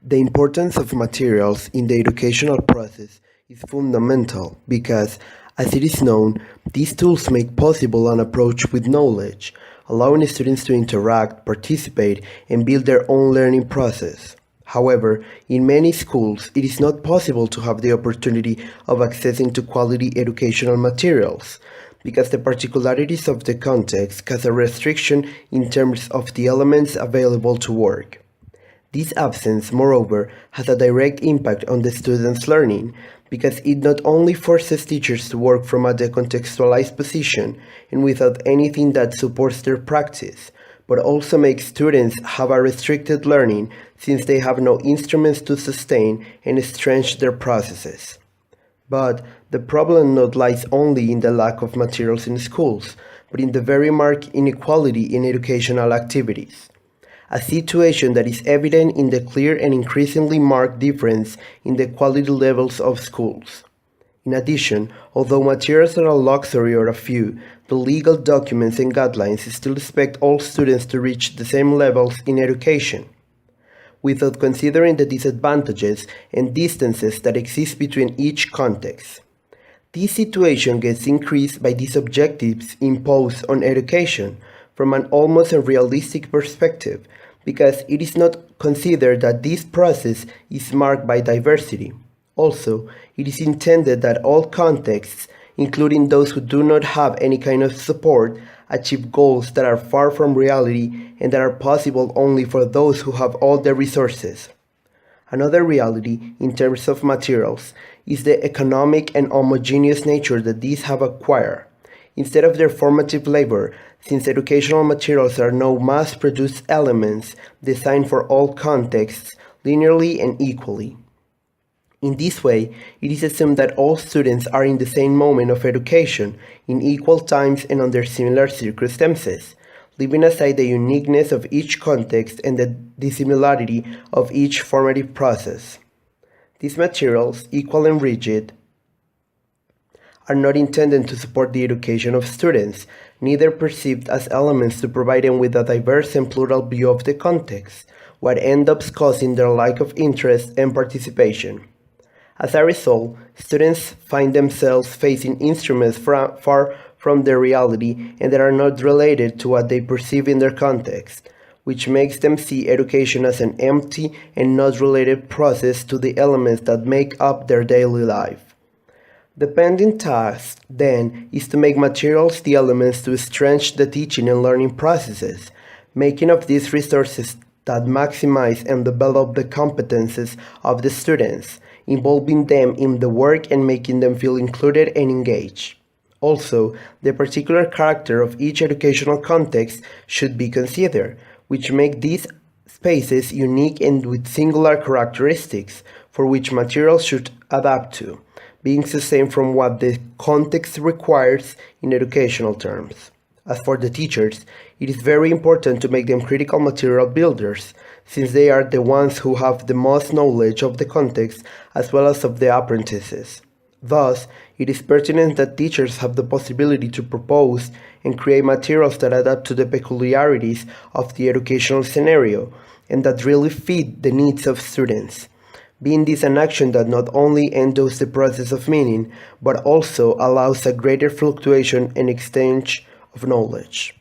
The importance of materials in the educational process is fundamental because, as it is known, these tools make possible an approach with knowledge, allowing students to interact, participate, and build their own learning process. However, in many schools, it is not possible to have the opportunity of accessing to quality educational materials because the particularities of the context cause a restriction in terms of the elements available to work. This absence, moreover, has a direct impact on the students' learning because it not only forces teachers to work from a decontextualized position and without anything that supports their practice, but also makes students have a restricted learning since they have no instruments to sustain and estrange their processes. But the problem not lies only in the lack of materials in schools, but in the very marked inequality in educational activities. A situation that is evident in the clear and increasingly marked difference in the quality levels of schools. In addition, although materials are a luxury or a few, the legal documents and guidelines still expect all students to reach the same levels in education, without considering the disadvantages and distances that exist between each context. This situation gets increased by these objectives imposed on education from an almost unrealistic perspective, because it is not considered that this process is marked by diversity. Also, it is intended that all contexts, including those who do not have any kind of support, achieve goals that are far from reality and that are possible only for those who have all the resources. Another reality, in terms of materials, is the economic and homogeneous nature that these have acquired, instead of their formative labor, since educational materials are now mass-produced elements designed for all contexts linearly and equally. In this way, it is assumed that all students are in the same moment of education, in equal times and under similar circumstances, leaving aside the uniqueness of each context and the dissimilarity of each formative process. These materials, equal and rigid, are not intended to support the education of students, neither perceived as elements to provide them with a diverse and plural view of the context, what ends up causing their lack of interest and participation. As a result, students find themselves facing instruments far from their reality and that are not related to what they perceive in their context, which makes them see education as an empty and not related process to the elements that make up their daily life. The pending task, then, is to make materials the elements to estrange the teaching and learning processes, making of these resources that maximize and develop the competences of the students, involving them in the work and making them feel included and engaged. Also, the particular character of each educational context should be considered, which make these spaces unique and with singular characteristics for which materials should adapt to, being sustained from what the context requires in educational terms. As for the teachers, it is very important to make them critical material builders, since they are the ones who have the most knowledge of the context as well as of the apprentices. Thus, it is pertinent that teachers have the possibility to propose and create materials that adapt to the peculiarities of the educational scenario and that really fit the needs of students, being this an action that not only endows the process of meaning, but also allows a greater fluctuation and exchange of knowledge.